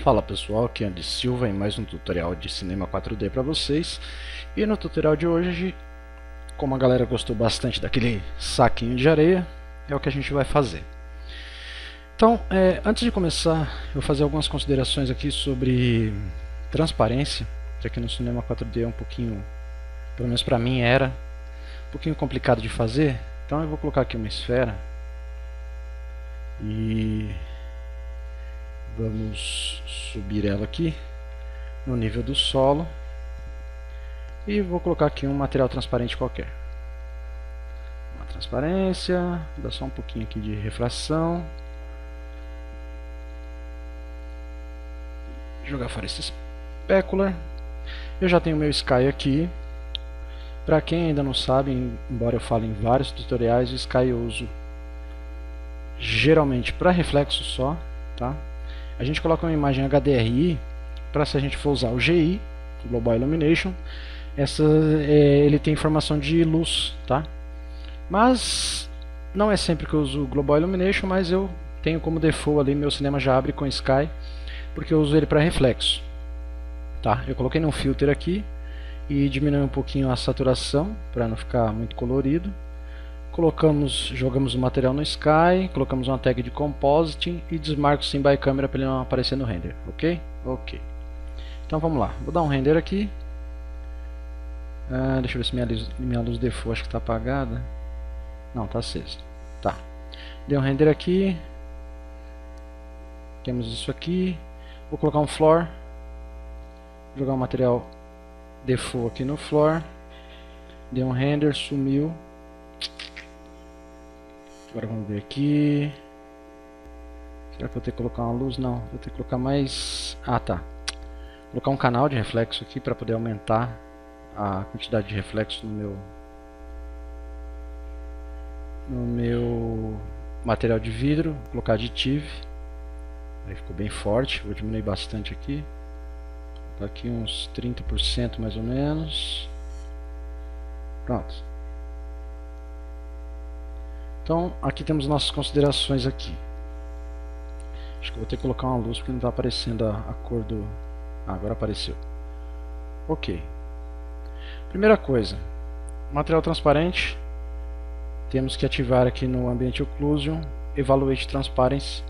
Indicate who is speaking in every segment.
Speaker 1: Fala pessoal, aqui é Andy Silva em mais um tutorial de cinema 4D para vocês. E no tutorial de hoje, como a galera gostou bastante daquele saquinho de areia, é o que a gente vai fazer. Então, antes de começar, eu vou fazer algumas considerações aqui sobre transparência, que aqui no cinema 4D é um pouquinho, pelo menos para mim era, um pouquinho complicado de fazer. Então eu vou colocar aqui uma esfera e vamos subir ela aqui no nível do solo e vou colocar aqui um material transparente qualquer. Uma transparência, dá só um pouquinho aqui de refração. Jogar fora esse specular. Eu já tenho meu Sky aqui. Para quem ainda não sabe, embora eu fale em vários tutoriais, o Sky eu uso geralmente para reflexo só, tá? A gente coloca uma imagem HDRI para, se a gente for usar o GI, Global Illumination, ele tem informação de luz, tá? Mas não é sempre que eu uso o Global Illumination, mas eu tenho como default ali, meu cinema já abre com Sky, porque eu uso ele para reflexo, tá? Eu coloquei num filter aqui e diminui um pouquinho a saturação para não ficar muito colorido. Jogamos o material no Sky, colocamos uma tag de Compositing e desmarco o Sim by Camera para ele não aparecer no render, ok? Ok. Então vamos lá, vou dar um render aqui. Deixa eu ver se minha luz default acho que está apagada. Não, está acesa. Tá. Dei um render aqui. Temos isso aqui. Vou colocar um floor. Jogar o material default aqui no floor. Dei um render, sumiu. Agora vamos ver aqui. Será que eu vou ter que colocar uma luz? Não, vou ter que colocar mais... Ah, tá. Vou colocar um canal de reflexo aqui para poder aumentar a quantidade de reflexo no meu material de vidro. Vou colocar aditivo. Aí ficou bem forte. Vou diminuir bastante aqui. Vou colocar aqui uns 30% mais ou menos. Pronto. Então, aqui temos nossas considerações aqui. Acho que vou ter que colocar uma luz porque não está aparecendo a cor do... Ah, agora apareceu. Ok. Primeira coisa, material transparente. Temos que ativar aqui no Ambient Occlusion, Evaluate Transparency,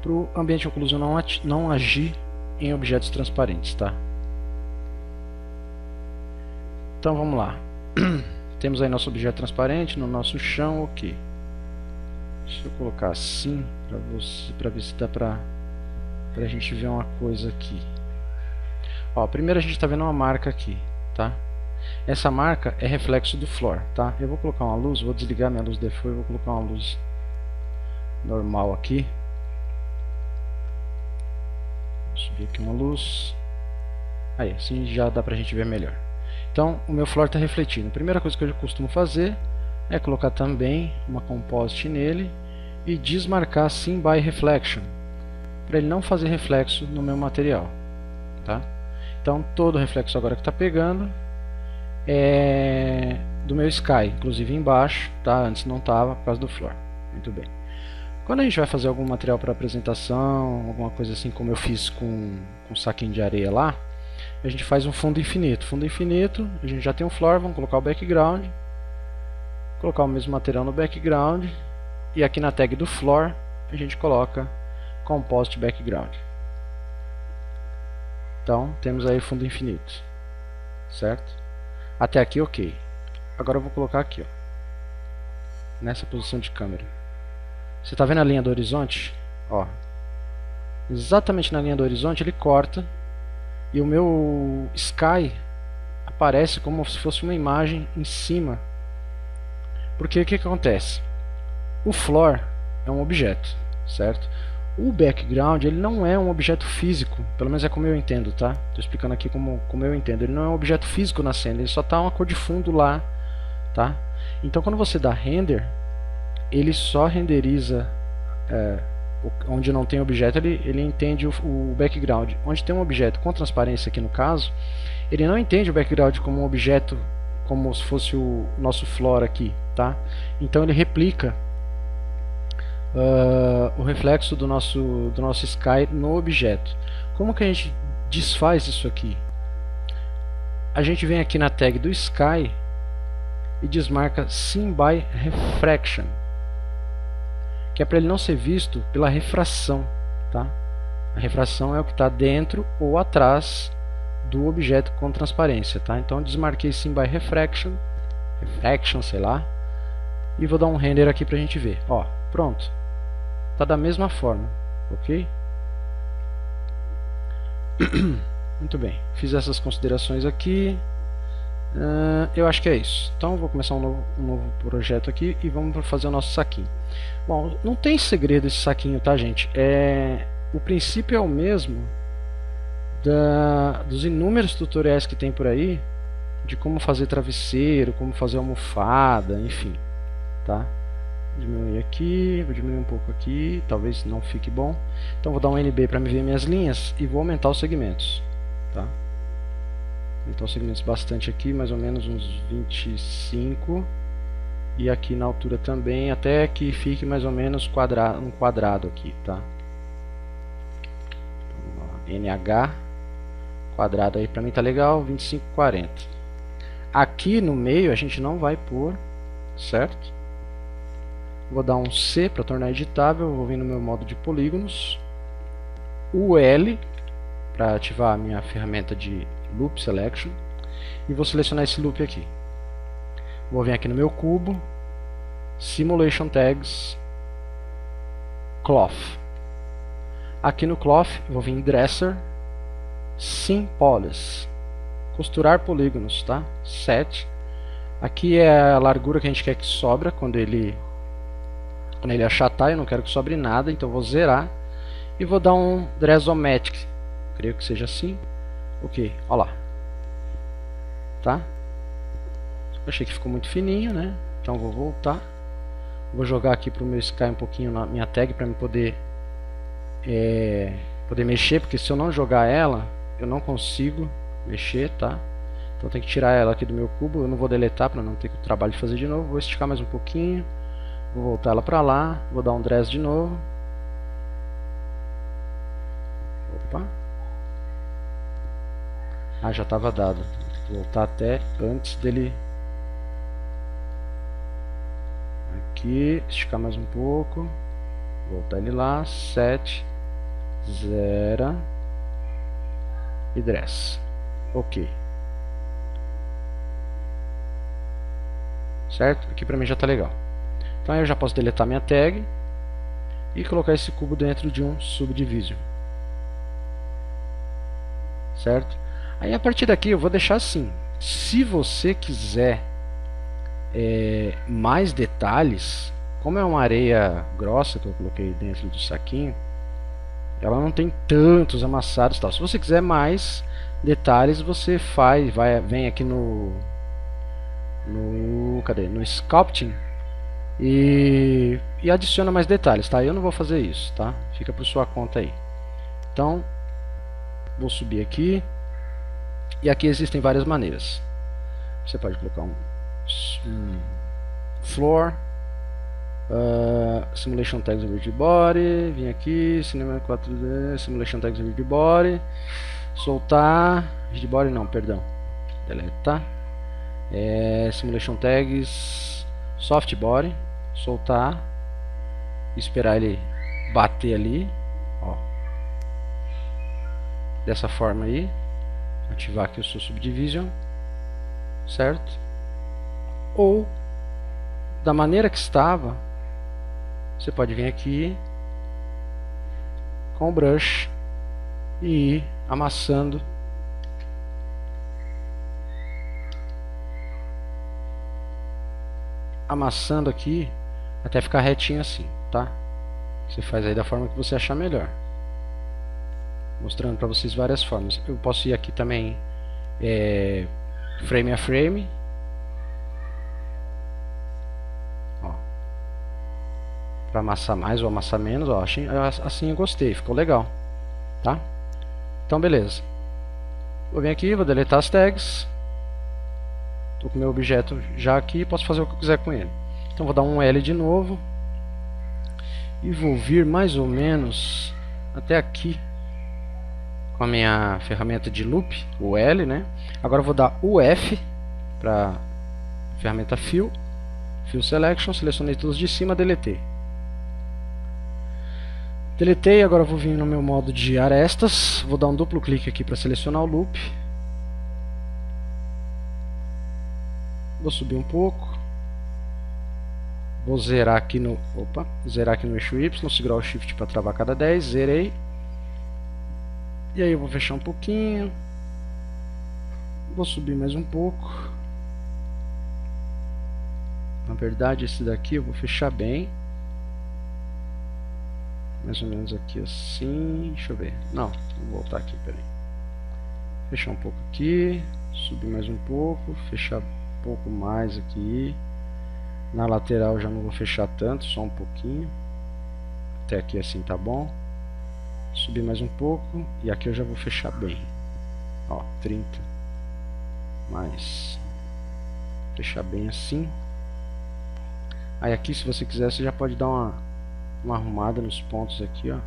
Speaker 1: para o Ambient Occlusion não agir em objetos transparentes, tá? Então vamos lá. Temos aí nosso objeto transparente no nosso chão, ok. Deixa eu colocar assim para ver se dá pra gente ver uma coisa aqui. Ó, primeiro a gente está vendo uma marca aqui, tá? Essa marca é reflexo do floor, tá? Eu vou colocar uma luz, vou desligar minha luz default e vou colocar uma luz normal aqui. Vou subir aqui uma luz. Aí, assim já dá pra gente ver melhor. Então, o meu floor está refletindo. A primeira coisa que eu costumo fazer é colocar também uma composite nele e desmarcar Sim by Reflection, para ele não fazer reflexo no meu material, tá? Então todo reflexo agora que está pegando é do meu Sky, inclusive embaixo, tá? Antes não estava por causa do floor. Muito bem. Quando a gente vai fazer algum material para apresentação, alguma coisa assim como eu fiz com um saquinho de areia lá, a gente faz um fundo infinito. Fundo infinito, a gente já tem um floor, vamos colocar o background. Colocar o mesmo material no background e aqui na tag do floor a gente coloca composite background. Então temos aí fundo infinito, certo? Até aqui ok. Agora eu vou colocar aqui, ó, nessa posição de câmera. Você está vendo a linha do horizonte? Ó, exatamente na linha do horizonte ele corta e o meu Sky aparece como se fosse uma imagem em cima. Porque o que acontece? O floor é um objeto, certo? O background ele não é um objeto físico, pelo menos é como eu entendo, tá? Estou explicando aqui como eu entendo. Ele não é um objeto físico na cena, ele só está uma cor de fundo lá, tá? Então quando você dá render, ele só renderiza onde não tem objeto, ele entende o background. Onde tem um objeto com transparência aqui no caso, ele não entende o background como um objeto, como se fosse o nosso floor aqui, tá? Então ele replica o reflexo do nosso sky no objeto. Como que a gente desfaz isso aqui? A gente vem aqui na tag do sky e desmarca Seen by Refraction, que é para ele não ser visto pela refração, tá? A refração é o que está dentro ou atrás do objeto com transparência, tá? Então desmarquei Seen by Refraction, sei lá, e vou dar um render aqui para a gente ver. Ó, pronto, tá da mesma forma, ok? Muito bem, fiz essas considerações aqui. Eu acho que é isso. Então vou começar um novo projeto aqui e vamos fazer o nosso saquinho. Bom, não tem segredo esse saquinho, tá, gente? O princípio é o mesmo dos inúmeros tutoriais que tem por aí de como fazer travesseiro, como fazer almofada, enfim, tá? Vou diminuir aqui, vou diminuir um pouco aqui, talvez não fique bom. Então vou dar um NB para me ver minhas linhas e vou aumentar os segmentos, tá? Então segmentos bastante aqui, mais ou menos uns 25, e aqui na altura também, até que fique mais ou menos um quadrado aqui, tá? Então, NH quadrado aí para mim tá legal, 25, 40. Aqui no meio a gente não vai pôr, certo? Vou dar um C para tornar editável, vou vir no meu modo de polígonos, o L para ativar a minha ferramenta de Loop Selection, e vou selecionar esse loop aqui. Vou vir aqui no meu cubo, Simulation Tags, Cloth. Aqui no Cloth vou vir em Dresser, Seam Polish, costurar polígonos, tá? 7. Aqui é a largura que a gente quer que sobra quando ele achatar. Eu não quero que sobre nada, então vou zerar e vou dar um Dresomatic, creio que seja assim. Ok, olha lá, tá? Achei que ficou muito fininho, né? Então vou voltar, vou jogar aqui para o meu sky um pouquinho na minha tag para me poder mexer, porque se eu não jogar ela eu não consigo mexer, tá? Então tem que tirar ela aqui do meu cubo. Eu não vou deletar para não ter o trabalho de fazer de novo. Vou esticar mais um pouquinho, vou voltar ela para lá, vou dar um dress de novo. Opa, já estava dado. Vou voltar até antes dele. Aqui, esticar mais um pouco, voltar ele lá, 7, 0 e dress. Ok, certo? Aqui pra mim já tá legal. Então eu já posso deletar minha tag e colocar esse cubo dentro de um subdivision, certo? Aí a partir daqui eu vou deixar assim. Se você quiser mais detalhes, como é uma areia grossa que eu coloquei dentro do saquinho, ela não tem tantos amassados, tal. Se você quiser mais detalhes, você vem aqui no Sculpting e adiciona mais detalhes, tá? Eu não vou fazer isso, tá? Fica por sua conta aí. Então vou subir aqui, e aqui existem várias maneiras. Você pode colocar um floor, Simulation Tags Rigid Body, vim aqui, Cinema 4D, Simulation Tags Rigid Body, soltar, Rigid Body não, perdão, deletar, Simulation Tags Soft Body, soltar, esperar ele bater ali, ó, dessa forma aí, ativar aqui o seu Subdivision, certo? Ou da maneira que estava, você pode vir aqui com o brush e ir amassando aqui até ficar retinho assim, tá? Você faz aí da forma que você achar melhor, mostrando para vocês várias formas. Eu posso ir aqui também frame a frame, para amassar mais ou amassar menos, ó, assim eu gostei, ficou legal, tá? Então beleza, vou vir aqui, vou deletar as tags, estou com o meu objeto já aqui, posso fazer o que eu quiser com ele. Então vou dar um L de novo e vou vir mais ou menos até aqui com a minha ferramenta de loop, o L, né? Agora eu vou dar o F para ferramenta Fill Selection, selecionei todos de cima, deletei. Deletei, agora eu vou vir no meu modo de arestas, vou dar um duplo clique aqui para selecionar o loop. Vou subir um pouco. Vou zerar aqui no eixo Y, segurar o Shift para travar cada 10, zerei. E aí eu vou fechar um pouquinho. Vou subir mais um pouco. Na verdade esse daqui eu vou fechar bem. Mais ou menos aqui assim. Deixa eu ver. Não, vou voltar aqui, peraí. Fechar um pouco aqui. Subir mais um pouco. Fechar um pouco mais aqui. Na lateral já não vou fechar tanto, só um pouquinho. Até aqui assim tá bom. Subir mais um pouco. E aqui eu já vou fechar bem. Ó, 30. Mais. Fechar bem assim. Aí aqui, se você quiser, você já pode dar uma arrumada nos pontos aqui, ó.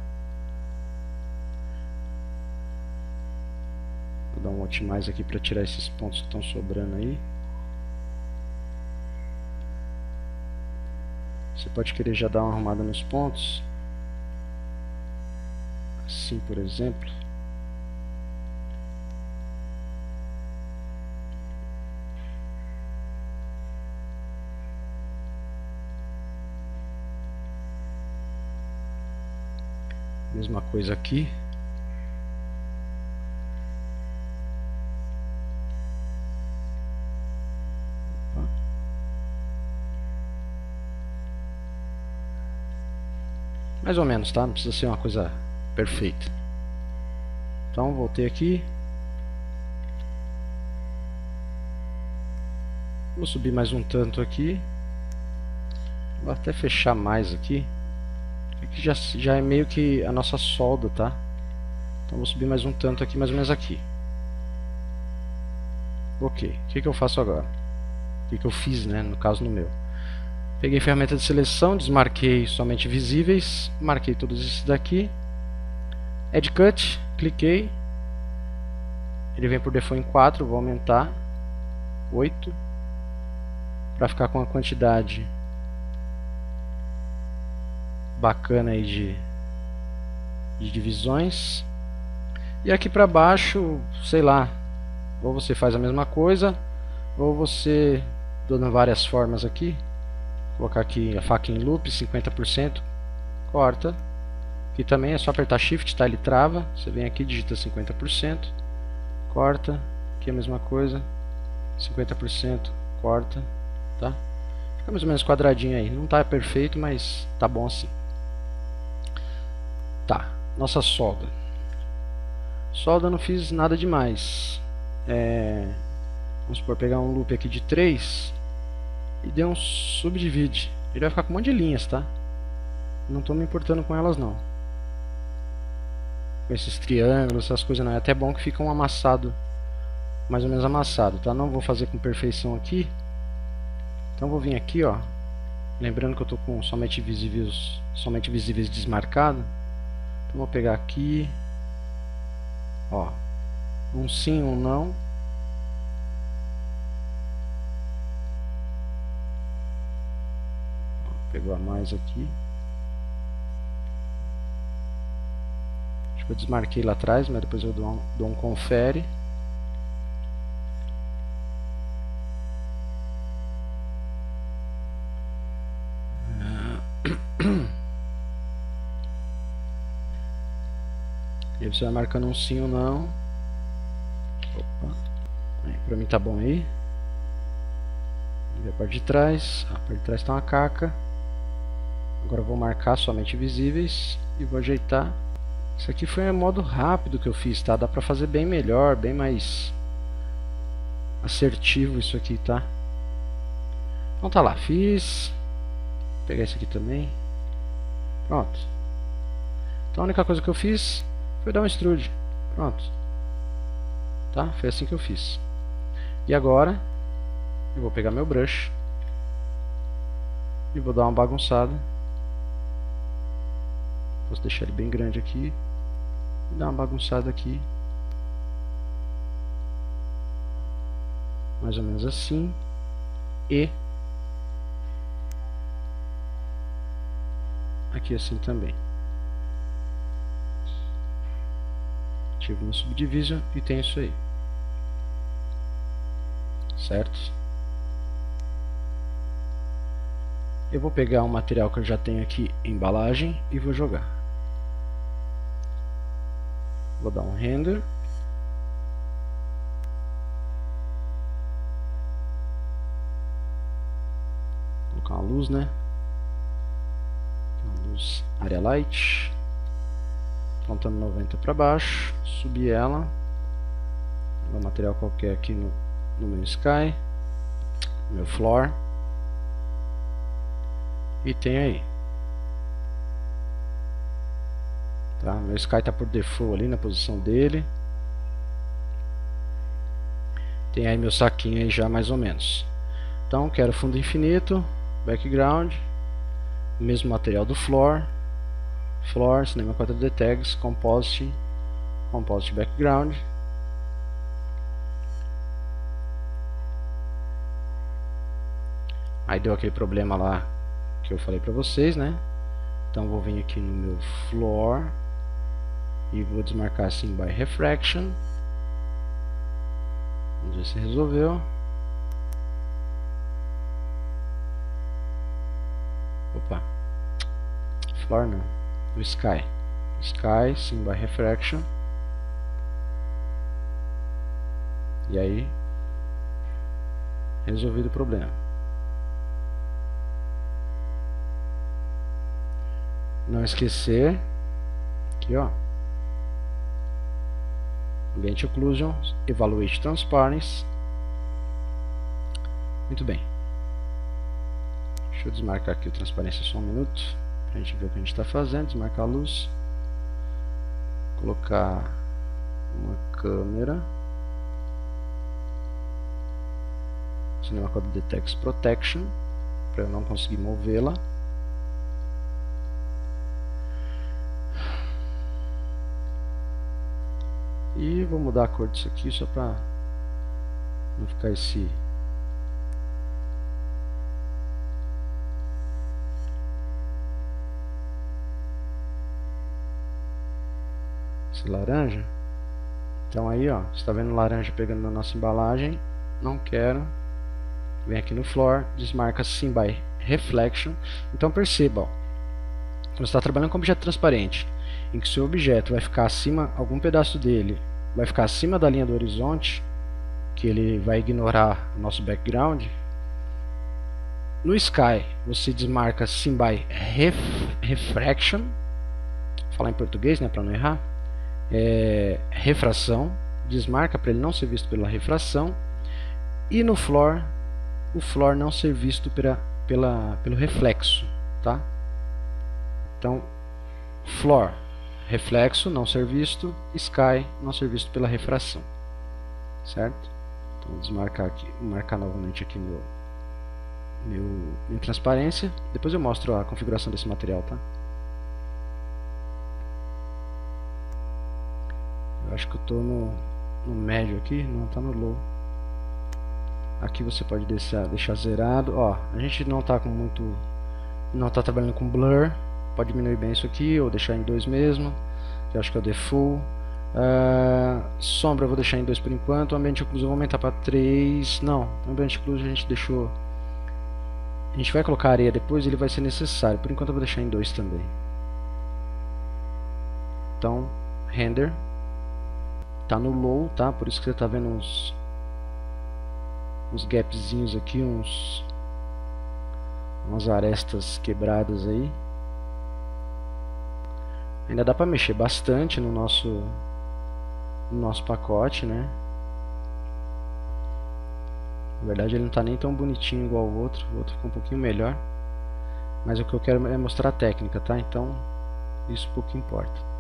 Speaker 1: Vou dar um Optimize aqui para tirar esses pontos que estão sobrando aí. Você pode querer já dar uma arrumada nos pontos. Assim, por exemplo. Mesma coisa aqui. Opa. Mais ou menos, tá? Não precisa ser uma coisa perfeita. Então voltei aqui. Vou subir mais um tanto aqui. Vou até fechar mais aqui. Aqui já é meio que a nossa solda, tá? Então vou subir mais um tanto aqui, mais ou menos aqui. Ok, o que eu faço agora? O que eu fiz, né? No caso no meu. Peguei a ferramenta de seleção, desmarquei somente visíveis, marquei todos esses daqui. Edge Cut, cliquei. Ele vem por default em 4, vou aumentar 8 para ficar com a quantidade bacana aí de divisões. E aqui para baixo, sei lá, ou você faz a mesma coisa, ou você, dando várias formas aqui, colocar aqui a faca em loop, 50%, corta. Aqui também é só apertar Shift, tá? Ele trava, você vem aqui, digita 50%, corta, aqui é a mesma coisa, 50%, corta, tá? Fica mais ou menos quadradinho aí, não tá perfeito, mas tá bom assim. Tá, nossa solda. Solda não fiz nada demais. Vamos supor, pegar um loop aqui de 3 e der um subdivide. Ele vai ficar com um monte de linhas, tá? Não estou me importando com elas não. Com esses triângulos, essas coisas não. É até bom que fica um amassado, mais ou menos amassado, tá? Não vou fazer com perfeição aqui. Então vou vir aqui, ó. Lembrando que eu estou com somente visíveis desmarcado. Então vou pegar aqui, ó, um sim, um não. Vou pegar mais aqui. Acho que eu desmarquei lá atrás, mas depois eu dou um confere. E aí você vai marcando um sim ou não. Opa. Pra mim tá bom aí. E a parte de trás. A parte de trás tá uma caca. Agora eu vou marcar somente visíveis e vou ajeitar. Isso aqui foi um modo rápido que eu fiz, tá? Dá pra fazer bem melhor, bem mais assertivo isso aqui, tá? Então tá lá, fiz. Vou pegar esse aqui também. Pronto. Então a única coisa que eu fiz foi dar um extrude. Pronto. Tá? Foi assim que eu fiz. E agora eu vou pegar meu brush e vou dar uma bagunçada Posso deixar ele bem grande aqui e dar uma bagunçada aqui, mais ou menos assim, e aqui assim também. Ativo no Subdivision e tem isso aí, certo? Eu vou pegar um material que eu já tenho aqui, embalagem, e vou jogar. Vou dar um render. Vou colocar uma luz, né? Uma luz Area Light. Apontando 90 para baixo. Subir ela. Vou dar um material qualquer aqui no meu Sky. No meu Floor. E tem aí. Tá? Meu Sky está por default ali na posição dele. Tem aí meu saquinho aí já mais ou menos. Então quero fundo infinito, background, mesmo material do floor, Cinema 4D Tags, Composite Background. Aí deu aquele problema lá que eu falei pra vocês, né? Então vou vir aqui no meu floor e vou desmarcar assim by refraction. Vamos ver se resolveu. Opa, floor não, o sky sim by refraction. E aí resolvido o problema. Não esquecer aqui, ó, Ambient Occlusion, Evaluate Transparency. Muito bem. Deixa eu desmarcar aqui o transparência só um minuto, pra gente ver o que a gente está fazendo. Desmarcar a luz. Colocar uma câmera. Cinema 4D Tags Protection, para eu não conseguir movê-la. E vou mudar a cor disso aqui só para não ficar esse laranja. Então aí, ó, você está vendo laranja pegando na nossa embalagem. Não quero. Vem aqui no floor, desmarca Sim by Reflection. Então perceba, ó, quando você está trabalhando com objeto transparente, em que seu objeto vai ficar acima, algum pedaço dele vai ficar acima da linha do horizonte, que ele vai ignorar o nosso background. No Sky você desmarca Sim by Refraction, vou falar em português, né, para não errar, refração, desmarca para ele não ser visto pela refração. E no Floor, o Floor não ser visto pelo reflexo, tá? Então, Floor, reflexo, não ser visto, Sky, não ser visto pela refração, certo? Então, vou desmarcar aqui, marcar novamente aqui minha transparência. Depois eu mostro a configuração desse material, tá? Eu acho que eu estou no médio aqui, não está no low. Aqui você pode deixar zerado. Ó, a gente não está trabalhando com blur. Pode diminuir bem isso aqui ou deixar em 2 mesmo. Eu acho que é o default. Sombra eu vou deixar em 2 por enquanto. O ambiente occlusion eu vou aumentar para 3. Não, o ambiente occlusion a gente deixou. A gente vai colocar areia depois, ele vai ser necessário. Por enquanto eu vou deixar em 2 também. Então, render. Tá no low, tá? Por isso que você tá vendo uns gapzinhos aqui, umas arestas quebradas aí. Ainda dá para mexer bastante no nosso pacote, né? Na verdade ele não tá nem tão bonitinho igual o outro ficou um pouquinho melhor. Mas o que eu quero é mostrar a técnica, tá? Então isso pouco importa.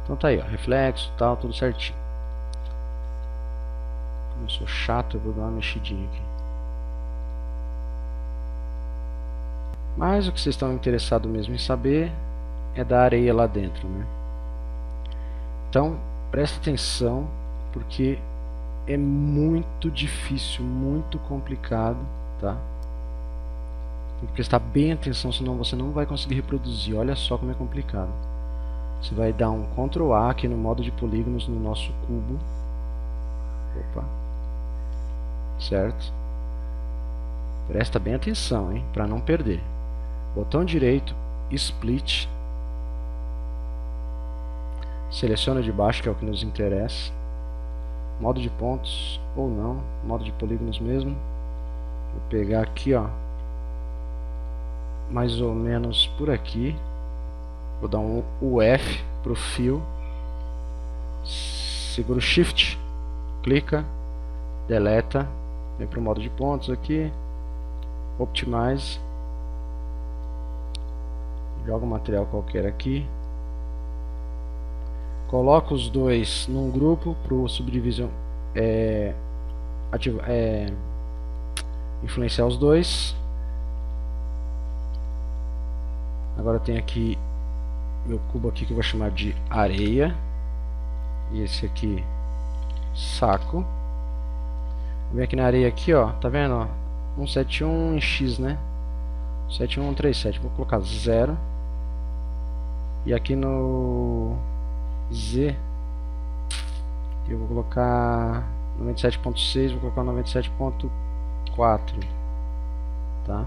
Speaker 1: Então tá aí, ó, reflexo, tal, tudo certinho. Como eu sou chato, eu vou dar uma mexidinha aqui. Mas o que vocês estão interessados mesmo em saber é da areia lá dentro, né? Então, presta atenção, porque é muito difícil, muito complicado, tá? Tem que prestar bem atenção, senão você não vai conseguir reproduzir. Olha só como é complicado. Você vai dar um Ctrl A aqui no modo de polígonos no nosso cubo. Opa. Certo? Presta bem atenção, hein, para não perder. Botão direito, Split. Seleciona de baixo, que é o que nos interessa. Modo de pontos, ou não, modo de polígonos mesmo. Vou pegar aqui, ó, mais ou menos por aqui. Vou dar um UF pro fio. Segura o Shift, clica, deleta, vem para o modo de pontos aqui, Optimize, joga um material qualquer aqui, coloca os dois num grupo para o Subdivision influenciar os dois. Agora tem aqui meu cubo aqui que eu vou chamar de areia, e esse aqui saco. Vem aqui na areia aqui, ó, tá vendo, ó, 171 em X, né? 71137, vou colocar 0. E aqui no Z eu vou colocar 97.6, vou colocar 97.4, tá?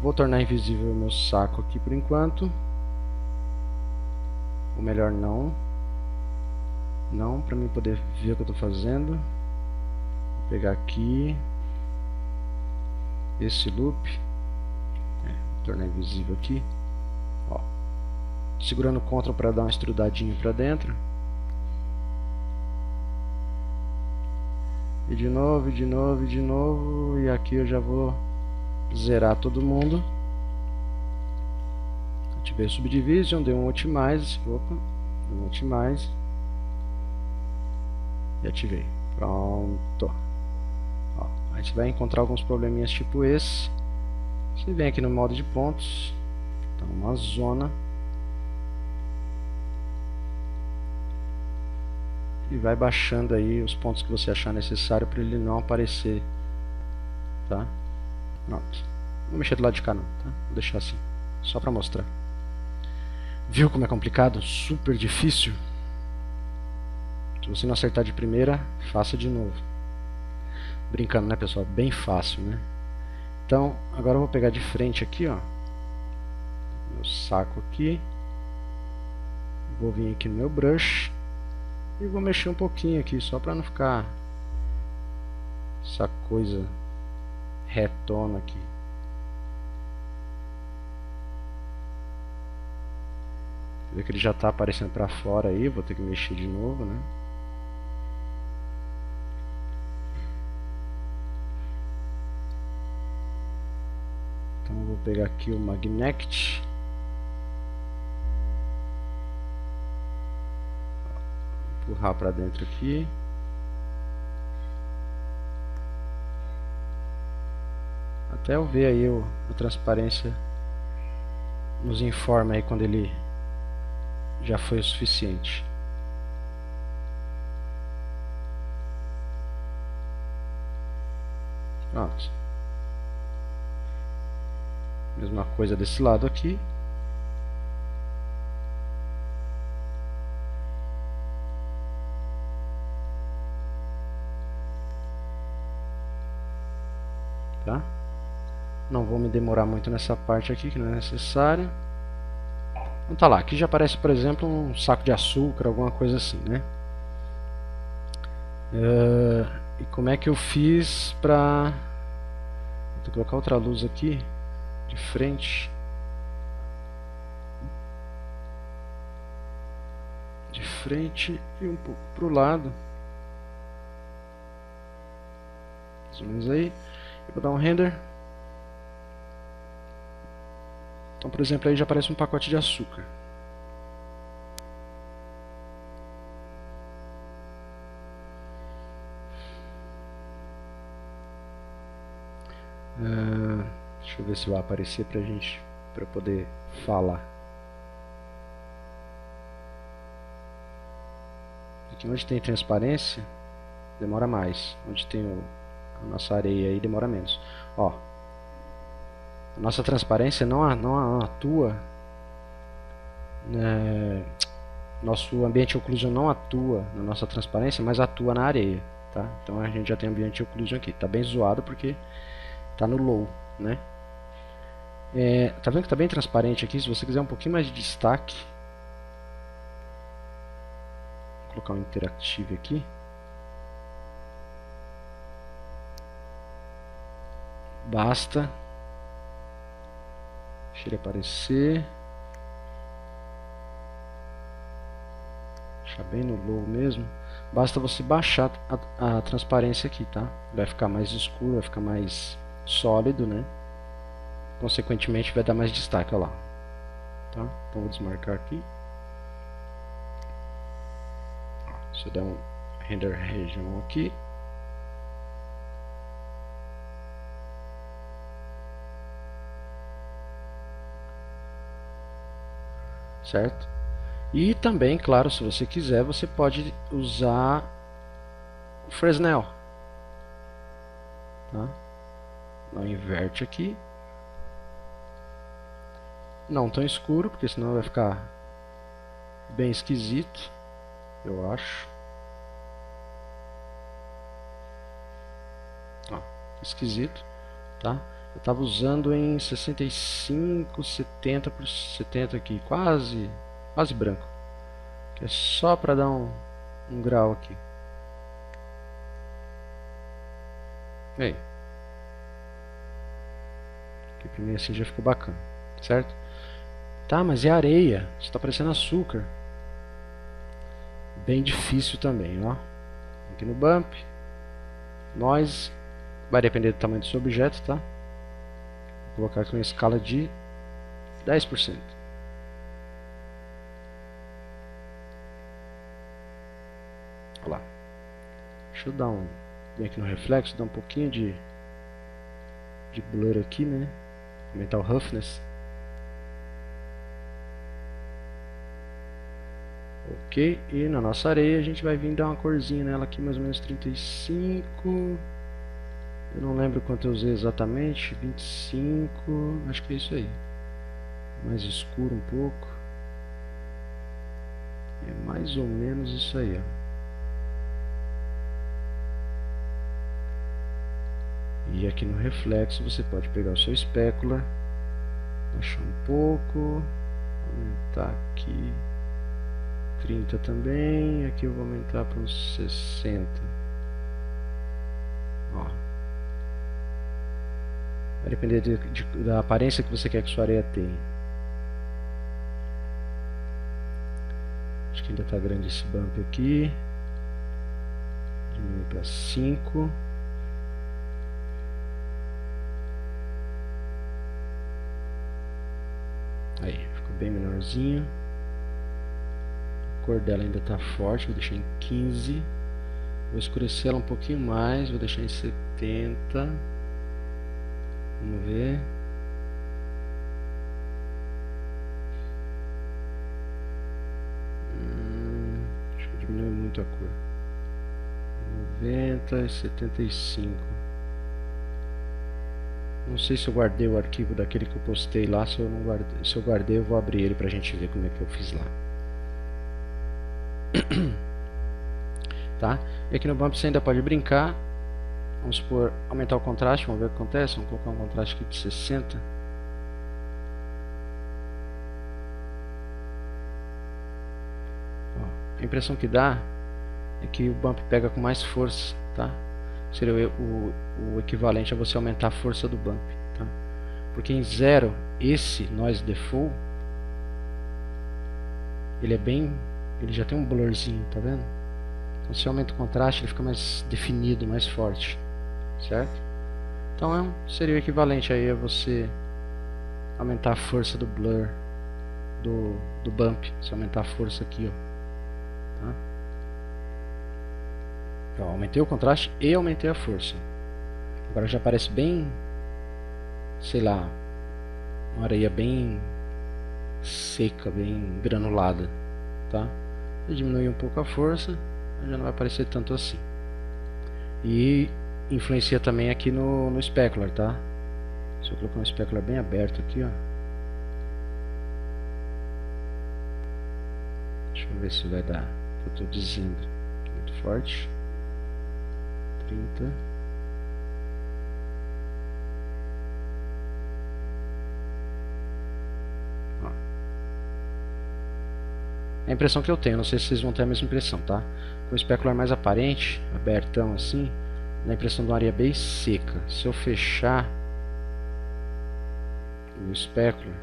Speaker 1: Vou tornar invisível o meu saco aqui por enquanto. Ou melhor, não, para mim poder ver o que eu estou fazendo. Vou pegar aqui esse loop, vou tornar invisível aqui, ó, segurando o Ctrl para dar uma estrudadinha para dentro, e de novo, de novo, de novo, e aqui eu já vou zerar todo mundo. Ativei o Subdivision, dei um Optimize, um Optimize, e ativei. Pronto. Ó, aí você vai encontrar alguns probleminhas tipo esse. Você vem aqui no modo de pontos, tá uma zona, e vai baixando aí os pontos que você achar necessário para ele não aparecer, tá? Pronto. Não vou mexer do lado de cá não, tá? Vou deixar assim, só para mostrar. Viu como é complicado? Super difícil. Se você não acertar de primeira, faça de novo. Brincando, né, pessoal? Bem fácil, né? Então, agora eu vou pegar de frente aqui, ó, meu saco aqui. Vou vir aqui no meu brush e vou mexer um pouquinho aqui, só para não ficar essa coisa retona aqui. Vê que ele já está aparecendo para fora aí, vou ter que mexer de novo, né? Então eu vou pegar aqui o Magnet, empurrar para dentro aqui. Até eu ver aí a transparência nos informa aí quando ele já foi o suficiente. Pronto. Mesma coisa desse lado aqui. Tá? Não vou me demorar muito nessa parte aqui, que não é necessário. Então tá lá, aqui já aparece, por exemplo, um saco de açúcar, alguma coisa assim, né? E como é que eu fiz pra... Vou colocar outra luz aqui, de frente. De frente e um pouco pro lado. Mais ou menos aí. Eu vou dar um render. Então, por exemplo, aí já aparece um pacote de açúcar. Deixa ver se vai aparecer pra gente, para poder falar. Aqui onde tem transparência demora mais, onde tem a nossa areia aí demora menos. Ó, a nossa transparência não atua, nosso ambiente occlusion não atua na nossa transparência, mas atua na areia, tá? Então a gente já tem ambiente occlusion aqui, tá bem zoado porque tá no low, né? Tá vendo que tá bem transparente aqui? Se você quiser um pouquinho mais de destaque, vou colocar um interactive aqui. Basta, deixa ele aparecer, deixar bem no low mesmo. Basta você baixar a transparência aqui, tá? Vai ficar mais escuro, vai ficar mais sólido, né? Consequentemente vai dar mais destaque, olha lá, tá? Então vou desmarcar aqui. Se eu der um render region aqui, certo? E também, claro, se você quiser, você pode usar o Fresnel, tá? Não inverte aqui, não tão escuro, porque senão vai ficar bem esquisito, eu acho. Ó, esquisito, tá? Eu estava usando em 65, 70 por 70 aqui, quase branco, que é só para dar um grau aqui. Aí, que para mim assim já ficou bacana, certo? Tá, mas e a areia? Está parecendo açúcar. Bem difícil também, ó. Aqui no bump, noise, vai depender do tamanho do seu objeto, tá? Vou colocar aqui uma escala de 10%. Olha lá. Deixa eu dar vem aqui no reflexo, dar um pouquinho de blur aqui, né? Aumentar o roughness. Ok, e na nossa areia a gente vai vir dar uma corzinha nela aqui, mais ou menos 35. Eu não lembro quanto eu usei exatamente, 25, acho que é isso aí. Mais escuro um pouco. É mais ou menos isso aí, ó. E aqui no reflexo você pode pegar o seu espécula, baixar um pouco, aumentar aqui 30 também, aqui eu vou aumentar para uns 60. Ó. Vai depender da aparência que você quer que sua areia tenha. Acho que ainda está grande esse bump aqui. Diminui para 5. Aí, ficou bem menorzinho. A cor dela ainda está forte, vou deixar em 15. Vou escurecer ela um pouquinho mais, vou deixar em 70. Vamos ver. Acho que diminui muito a cor. 90 e 75. Não sei se eu guardei o arquivo daquele que eu postei lá. Se eu não guardei, se eu guardei, eu vou abrir ele pra gente ver como é que eu fiz lá. Tá? E aqui no bump você ainda pode brincar. Vamos supor, aumentar o contraste, vamos ver o que acontece. Vamos colocar um contraste aqui de 60. Ó, a impressão que dá é que o bump pega com mais força, tá? Seria o equivalente a você aumentar a força do bump, tá? Porque em 0, esse noise default, ele já tem um blurzinho, tá vendo? Então se aumenta o contraste, ele fica mais definido, mais forte, certo? Então seria o equivalente aí a você aumentar a força do blur do bump, se aumentar a força aqui, ó, tá? Então, aumentei o contraste e aumentei a força. Agora já parece bem sei lá, uma areia bem seca, bem granulada, tá? Eu diminuir um pouco a força, já não vai parecer tanto assim. E influencia também aqui no specular, tá? Se eu colocar um specular bem aberto aqui, ó. Deixa eu ver se vai dar o que eu estou dizendo. Muito forte. 30. Ó. É a impressão que eu tenho, não sei se vocês vão ter a mesma impressão, tá? Com o specular mais aparente, abertão assim, dá a impressão de uma areia bem seca. Se eu fechar o specular,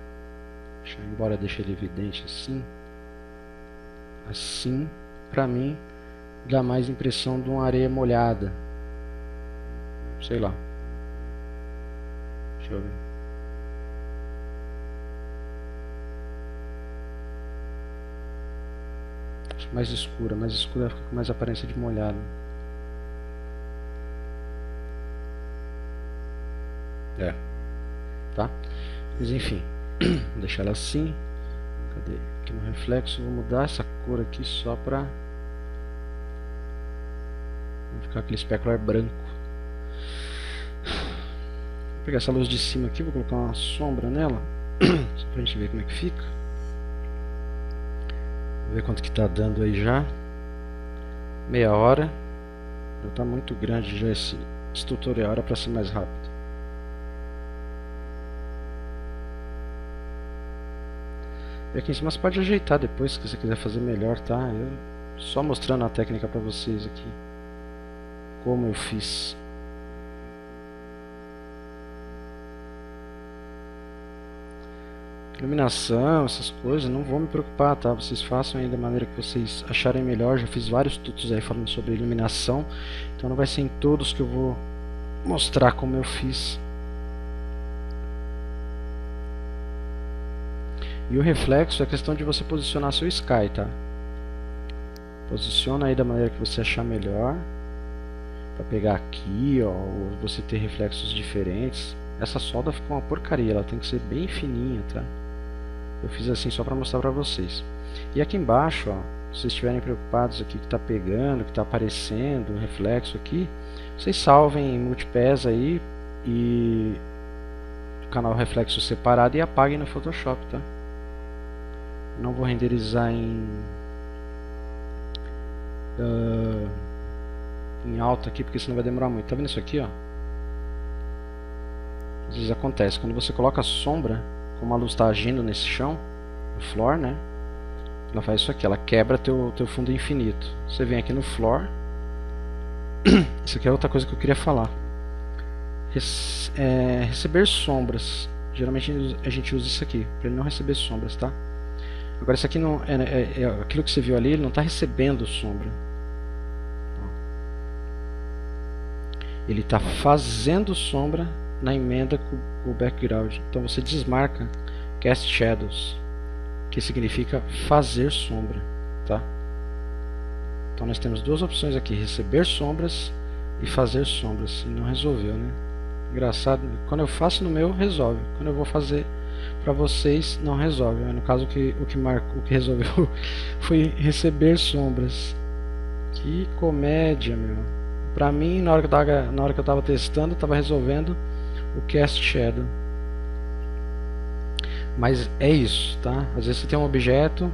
Speaker 1: embora deixe ele evidente assim, pra mim dá mais impressão de uma areia molhada, sei lá, deixa eu ver. Acho mais escura fica com mais aparência de molhado. Tá? Mas enfim, vou deixar ela assim. Cadê? Aqui no reflexo, vou mudar essa cor aqui só pra não ficar aquele specular branco. Vou pegar essa luz de cima aqui, vou colocar uma sombra nela, só pra gente ver como é que fica. Vou ver quanto que tá dando aí já. Meia hora. Já tá muito grande já esse tutorial, era pra ser mais rápido. E aqui em cima você pode ajeitar depois, se você quiser fazer melhor, tá? Eu só mostrando a técnica pra vocês aqui, como eu fiz. Iluminação, essas coisas, não vou me preocupar, tá? Vocês façam aí da maneira que vocês acharem melhor. Já fiz vários tutos aí falando sobre iluminação, então não vai ser em todos que eu vou mostrar como eu fiz. E o reflexo é questão de você posicionar seu sky, tá? Posiciona aí da maneira que você achar melhor, para pegar aqui, ó, ou você ter reflexos diferentes. Essa solda ficou uma porcaria, ela tem que ser bem fininha, tá? Eu fiz assim só para mostrar para vocês. E aqui embaixo, ó, se vocês estiverem preocupados aqui que está pegando, que está aparecendo o reflexo aqui, vocês salvem em multipass aí e o canal reflexo separado e apaguem no Photoshop, tá? Não vou renderizar em alta aqui, porque senão vai demorar muito. Tá vendo isso aqui, ó? Às vezes acontece, quando você coloca a sombra, como a luz está agindo nesse chão, no floor, né? Ela faz isso aqui, ela quebra teu fundo infinito. Você vem aqui no floor. Isso aqui é outra coisa que eu queria falar. Receber sombras. Geralmente a gente usa isso aqui, para ele não receber sombras, tá? Agora isso aqui não aquilo que você viu ali, ele não está recebendo sombra. Ele está fazendo sombra na emenda com o background. Então você desmarca Cast Shadows, que significa fazer sombra, tá? Então nós temos duas opções aqui: receber sombras e fazer sombras. E não resolveu, né? Engraçado, quando eu faço no meu, resolve. Quando eu vou fazer para vocês, não resolve. No caso, o que resolveu foi receber sombras. Que comédia, meu. Pra mim, na hora que eu tava testando, tava resolvendo o Cast Shadow. Mas é isso, tá? Às vezes você tem um objeto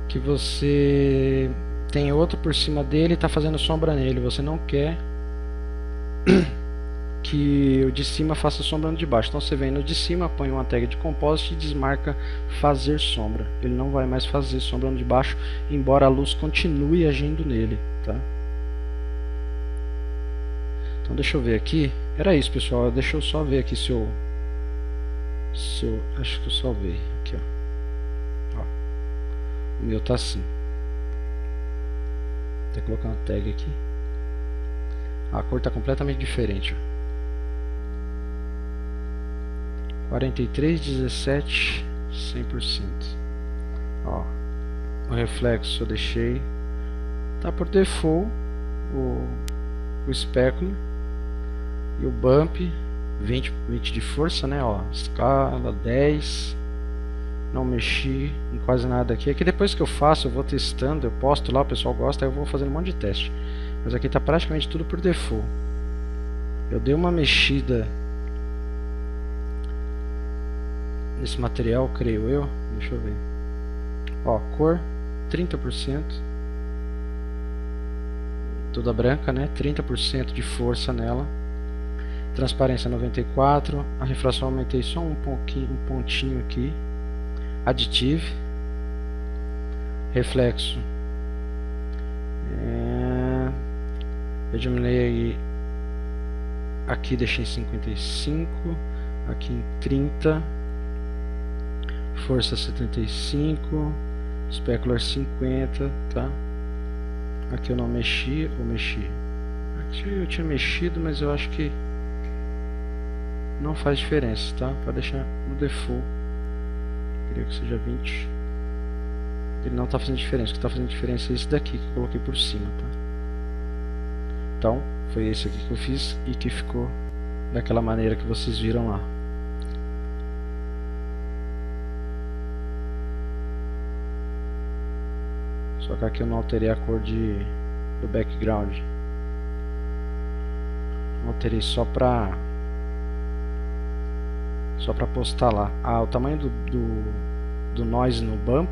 Speaker 1: que você tem outro por cima dele e tá fazendo sombra nele. Você não quer que o de cima faça sombra no de baixo. Então você vem no de cima, põe uma tag de composite e desmarca fazer sombra. Ele não vai mais fazer sombra no de baixo, embora a luz continue agindo nele, tá? Então deixa eu ver aqui. Era isso, pessoal. Deixa eu só ver aqui se eu acho que eu salvei aqui, ó. O meu tá assim. Vou ter que colocar uma tag aqui. A cor tá completamente diferente, ó. 43, 17, 100%. Ó, o reflexo eu deixei, tá por default o specular, e o bump 20 de força, né? Ó, escala 10. Não mexi em quase nada aqui. Aqui depois que eu faço, eu vou testando, eu posto lá, o pessoal gosta, aí eu vou fazendo um monte de teste. Mas aqui tá praticamente tudo por default. Eu dei uma mexida nesse material, creio eu. Deixa eu ver. Ó, cor 30%. Toda branca, né? 30% de força nela. Transparência 94. A refração aumentei só um pontinho aqui. Additive. Reflexo. Eu diminuí aqui, deixei em 55. Aqui em 30. Força 75. Specular 50, tá? Aqui eu não mexi, ou mexi? Aqui eu tinha mexido, mas eu acho que não faz diferença, tá? Pode deixar no default. Queria que seja 20. Ele não está fazendo diferença. O que está fazendo diferença é esse daqui que eu coloquei por cima, tá? Então, foi esse aqui que eu fiz e que ficou daquela maneira que vocês viram lá. Só que aqui eu não alterei a cor do background. Alterei só pra postar lá. O tamanho do noise no bump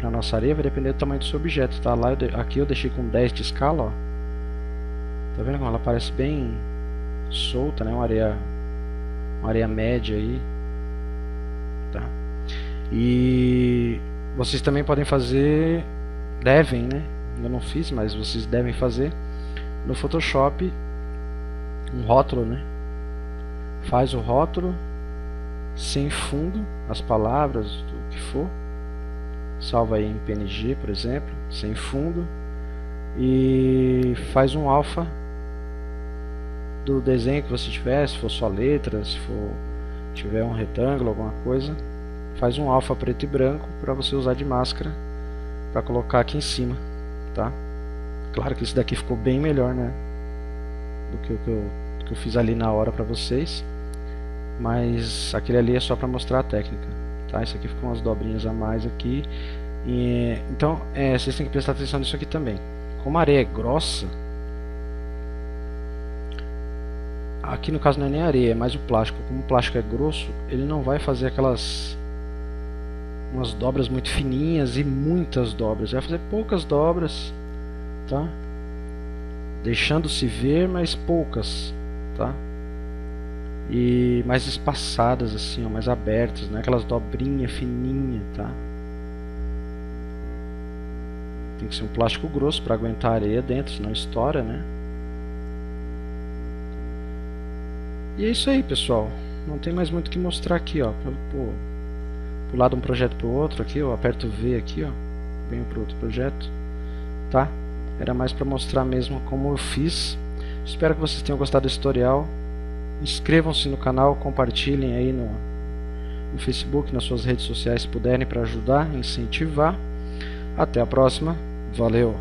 Speaker 1: pra nossa areia vai depender do tamanho do seu objeto, tá? Lá aqui eu deixei com 10 de escala, ó. Tá vendo como ela parece bem solta, né? Uma areia média aí, tá? E vocês também podem fazer, devem, né? Eu não fiz, mas vocês devem fazer no Photoshop um rótulo, né? Faz o rótulo sem fundo, as palavras, o que for, salva aí em PNG, por exemplo, sem fundo, e faz um alpha do desenho que você tiver, se for só letra, se for tiver um retângulo, alguma coisa, faz um alpha preto e branco para você usar de máscara para colocar aqui em cima, tá? Claro que esse daqui ficou bem melhor, né, do que o que eu fiz ali na hora para vocês, mas aquele ali é só para mostrar a técnica, tá? Isso aqui ficou umas dobrinhas a mais aqui, então vocês têm que prestar atenção nisso aqui também. Como a areia é grossa, aqui no caso não é nem areia, é mais o plástico. Como o plástico é grosso, ele não vai fazer umas dobras muito fininhas e muitas dobras. Vai fazer poucas dobras, tá? Deixando-se ver, mas poucas, tá? E mais espaçadas assim, ó, mais abertas, né? Aquelas dobrinhas fininhas, tá? Tem que ser um plástico grosso para aguentar a areia dentro, senão estoura, né? E é isso aí, pessoal. Não tem mais muito o que mostrar aqui, ó. Pular de um projeto para o outro aqui, ó. Aperto V aqui, ó. Venho para outro projeto, tá? Era mais para mostrar mesmo como eu fiz. Espero que vocês tenham gostado desse tutorial. Inscrevam-se no canal, compartilhem aí no Facebook, nas suas redes sociais se puderem, para ajudar, incentivar. Até a próxima. Valeu!